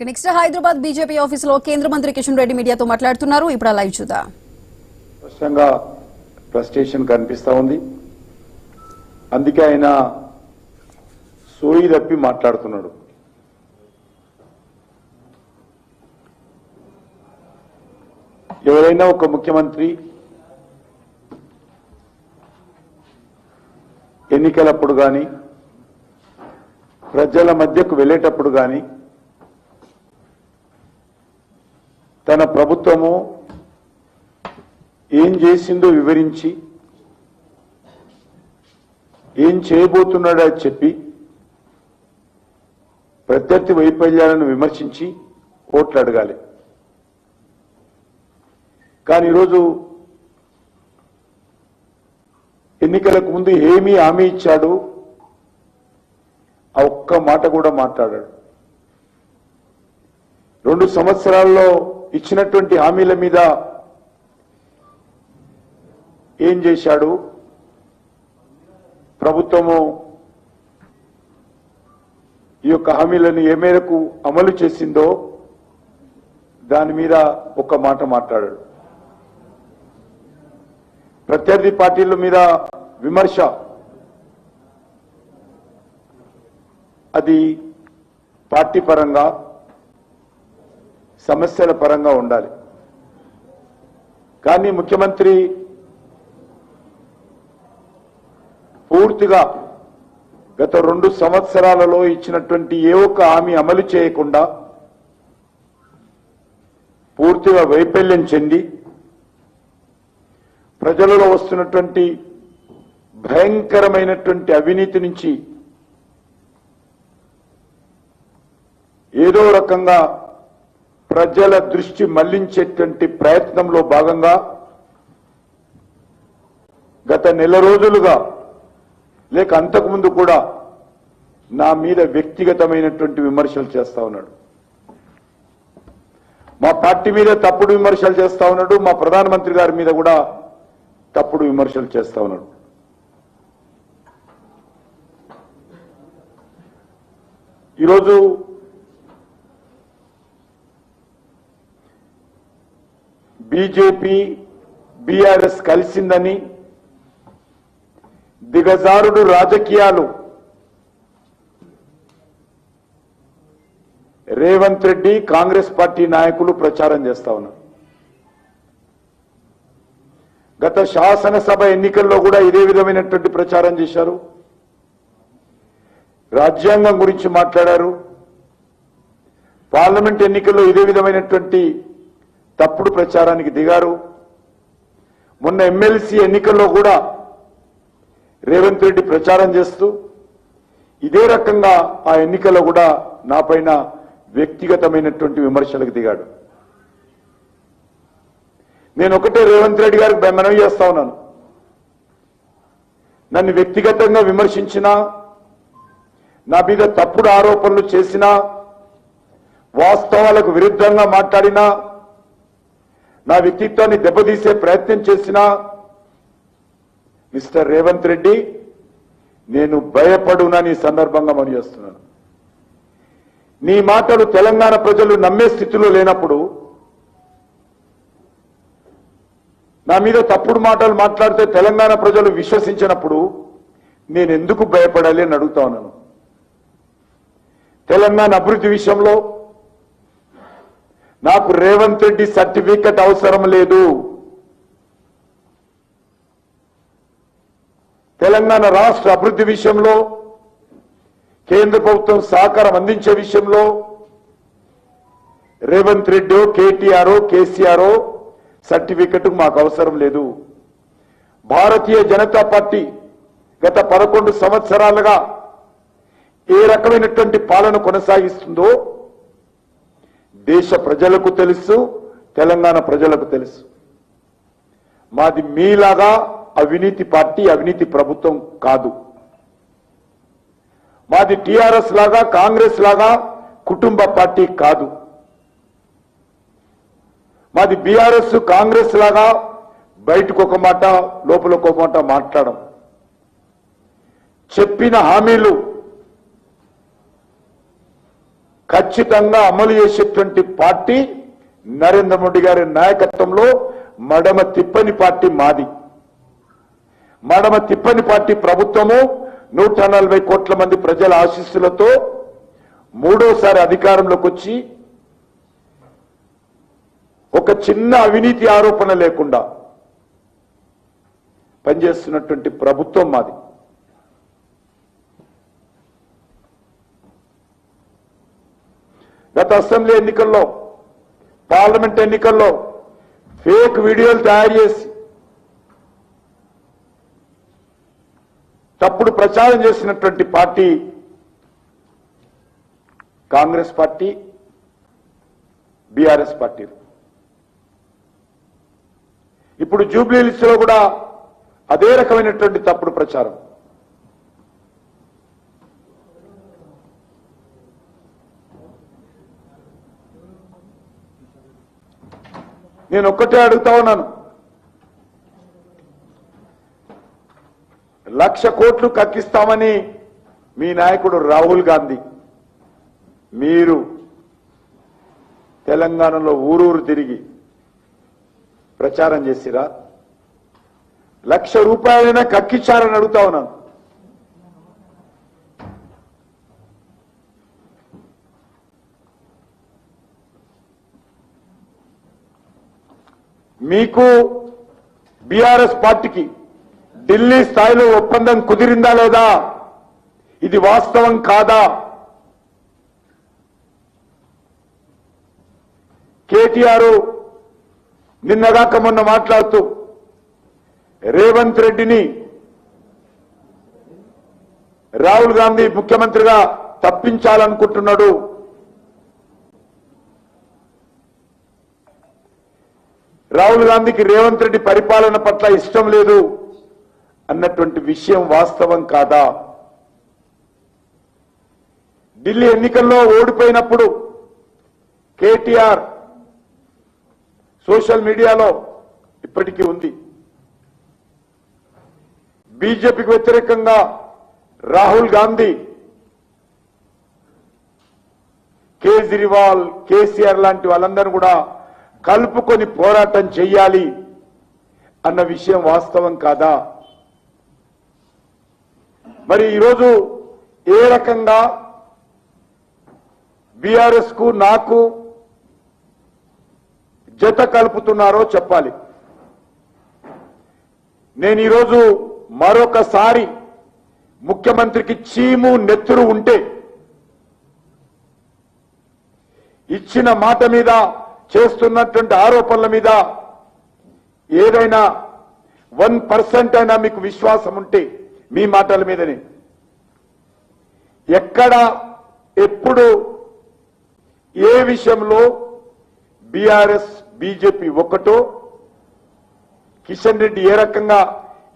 Next Hyderabad BJP ఆఫీసులో కేంద్ర మంత్రి కిషన్ రెడ్డి మీడియాతో మాట్లాడుతున్నారు. ఇప్పుడు లైవ్ చూద్దాం. స్పష్టంగా ఫ్రస్ట్రేషన్ కనిపిస్తా ఉంది. అందుకే ఆయన సోయి తప్పి మాట్లాడుతున్నాడు. ఎవరైనా ఒక ముఖ్యమంత్రి ఎన్నికలప్పుడు కానీ ప్రజల మధ్యకు వెళ్ళేటప్పుడు కానీ తన ప్రభుత్వము ఏం చేసిందో వివరించి ఏం చేయబోతున్నాడో చెప్పి ప్రత్యర్థి వైఫల్యాలను విమర్శించి ఓట్లు అడగాలి. కానీ ఈరోజు ఎన్నికలకు ముందు ఏమీ హామీ ఇచ్చాడు, ఆ ఒక్క మాట కూడా మాట్లాడాడు. 2 సంవత్సరాల్లో ఇచ్చినటువంటి హామీల మీద ఏం చేశాడు, ప్రభుత్వము ఈ యొక్క హామీలను ఏ మేరకు అమలు చేసిందో దాని మీద ఒక మాట మాట్లాడాడు. ప్రత్యర్థి పార్టీల మీద విమర్శ అది పార్టీ పరంగా సమస్యల పరంగా ఉండాలి. కానీ ముఖ్యమంత్రి పూర్తిగా గత 2 సంవత్సరాలలో ఇచ్చినటువంటి ఏ ఒక్క హామీ అమలు చేయకుండా పూర్తిగా వైఫల్యం చెంది ప్రజలలో వస్తున్నటువంటి భయంకరమైనటువంటి అవినీతి నుంచి ఏదో రకంగా ప్రజల దృష్టి మళ్లించేటువంటి ప్రయత్నంలో భాగంగా గత నెల రోజులుగా లేక అంతకుముందు కూడా నా మీద వ్యక్తిగతమైనటువంటి విమర్శలు చేస్తా ఉన్నాడు. మా పార్టీ మీద తప్పుడు విమర్శలు చేస్తా ఉన్నాడు. మా ప్రధానమంత్రి గారి మీద కూడా తప్పుడు విమర్శలు చేస్తా ఉన్నాడు. ఈరోజు బీజేపీ బీఆర్ఎస్ కలిసిందని దిగజారుడు రాజకీయాలు రేవంత్ రెడ్డి కాంగ్రెస్ పార్టీ నాయకులు ప్రచారం చేస్తా ఉన్నారు. గత శాసనసభ ఎన్నికల్లో కూడా ఇదే విధమైనటువంటి ప్రచారం చేశారు. రాజ్యాంగం గురించి మాట్లాడారు. పార్లమెంట్ ఎన్నికల్లో ఇదే విధమైనటువంటి తప్పుడు ప్రచారానికి దిగారు. మొన్న ఎమ్మెల్సీ ఎన్నికల్లో కూడా రేవంత్ రెడ్డి ప్రచారం చేస్తూ ఇదే రకంగా ఆ ఎన్నికల్లో కూడా నాపైన వ్యక్తిగతమైనటువంటి విమర్శలకు దిగాడు. నేను ఒకటే రేవంత్ రెడ్డి గారికి మనవి చేస్తా ఉన్నాను. నన్ను వ్యక్తిగతంగా విమర్శించినా, నా మీద తప్పుడు ఆరోపణలు చేసినా, వాస్తవాలకు విరుద్ధంగా మాట్లాడినా, నా వ్యక్తిత్వాన్ని దెబ్బతీసే ప్రయత్నం చేసినా మిస్టర్ రేవంత్ రెడ్డి నేను భయపడునని సందర్భంగా మనవి చేస్తున్నాను. నీ మాటలు తెలంగాణ ప్రజలు నమ్మే స్థితిలో లేనప్పుడు, నా మీద తప్పుడు మాటలు మాట్లాడితే తెలంగాణ ప్రజలు విశ్వసించినప్పుడు నేను ఎందుకు భయపడాలి అని అడుగుతా ఉన్నాను. తెలంగాణ అభివృద్ధి విషయంలో నాకు రేవంత్ రెడ్డి సర్టిఫికెట్ అవసరం లేదు. తెలంగాణ రాష్ట్ర అభివృద్ధి విషయంలో కేంద్ర ప్రభుత్వం సహకారం అందించే విషయంలో రేవంత్ రెడ్డి కేటీఆర్ కేసీఆర్ సర్టిఫికెట్ మాకు అవసరం లేదు. భారతీయ జనతా పార్టీ గత 11 సంవత్సరాలుగా ఏ రకమైనటువంటి పాలన కొనసాగిస్తుందో దేశ ప్రజలకు తెలుసు, తెలంగాణ ప్రజలకు తెలుసు. మాది మీలాగా అవినీతి పార్టీ, అవినీతి ప్రభుత్వం కాదు. మాది టీఆర్ఎస్ లాగా, కాంగ్రెస్ లాగా కుటుంబ పార్టీ కాదు. మాది బీఆర్ఎస్ కాంగ్రెస్ లాగా బయటకు ఒక మాట లోపల ఒక మాట మాట్లాడడం. చెప్పిన హామీలు ఖచ్చితంగా అమలు చేసేటువంటి పార్టీ నరేంద్ర మోడీ గారి నాయకత్వంలో మడమ తిప్పని పార్టీ మాది. మడమ తిప్పని పార్టీ ప్రభుత్వము 140 కోట్ల మంది ప్రజల ఆశీస్సులతో మూడోసారి అధికారంలోకి వచ్చి ఒక చిన్న అవినీతి ఆరోపణ లేకుండా పనిచేస్తున్నటువంటి ప్రభుత్వం మాది. గత అసెంబ్లీ ఎన్నికల్లో, పార్లమెంట్ ఎన్నికల్లో ఫేక్ వీడియోలు తయారు చేసి తప్పుడు ప్రచారం చేసినటువంటి party Congress party, BRS party. ఇప్పుడు జూబ్లీ హిల్స్ లో కూడా అదే రకమైనటువంటి తప్పుడు ప్రచారం. నేను ఒక్కటే అడుగుతా ఉన్నాను, 1,00,000 కోట్లు కక్కిస్తామని మీ నాయకుడు రాహుల్ గాంధీ మీరు తెలంగాణలో ఊరూరు తిరిగి ప్రచారం చేసిరా? 1,00,000 రూపాయలైనా కక్కించారని అడుగుతా ఉన్నాను. మీకు బీఆర్ఎస్ పార్టీకి ఢిల్లీ స్థాయిలో ఒప్పందం కుదిరిందా లేదా? ఇది వాస్తవం కాదా? కేటీఆర్ నిన్నగాక మొన్న మాట్లాడుతూ రేవంత్ రెడ్డిని రాహుల్ గాంధీ ముఖ్యమంత్రిగా తప్పించాలనుకుంటున్నాడు, రాహుల్ గాంధీకి రేవంత్ రెడ్డి పరిపాలన పట్ల ఇష్టం లేదు అన్నటువంటి విషయం వాస్తవం కాదా? ఢిల్లీ ఎన్నికల్లో ఓడిపోయినప్పుడు కేటీఆర్ సోషల్ మీడియాలో ఇప్పటికీ ఉంది, బీజేపీకి వ్యతిరేకంగా రాహుల్ గాంధీ కేజ్రీవాల్, కేసీఆర్ లాంటి వాళ్ళందరూ కూడా కలుపుకొని పోరాటం చెయ్యాలి అన్న విషయం వాస్తవం కాదా? మరి ఈరోజు ఏ రకంగా బీఆర్ఎస్ కు నాకు జత కలుపుతున్నారో చెప్పాలి. నేను ఈరోజు మరొకసారి ముఖ్యమంత్రికి చీము నెత్తురు ఉంటే ఇచ్చిన మాట మీద, చేస్తున్నటువంటి ఆరోపణల మీద ఏదైనా 1% అయినా మీకు విశ్వాసం ఉంటే మీ మాటల మీదనే, ఎక్కడ ఎప్పుడు ఏ విషయంలో బీఆర్ఎస్ బీజేపీ ఒక్కటో, కిషన్ రెడ్డి ఏ రకంగా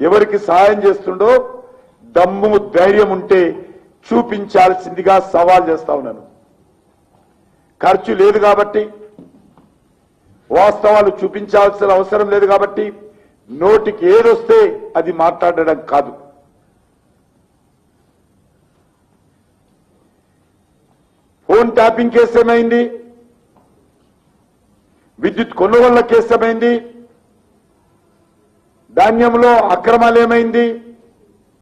ఎవరికి సహాయం చేస్తుండో దమ్ము ధైర్యం ఉంటే చూపించాల్సిందిగా సవాల్ చేస్తా ఉన్నాను. ఖర్చు లేదు కాబట్టి, వాస్తవాలు చూపించాల్సిన అవసరం లేదు కాబట్టి నోటికి ఏదొస్తే అది మాట్లాడడం కాదు. ఫోన్ ట్యాపింగ్ కేసు ఏమైంది? విద్యుత్ కొనుగోళ్ల కేసు ఏమైంది? ధాన్యంలో అక్రమాలు ఏమైంది?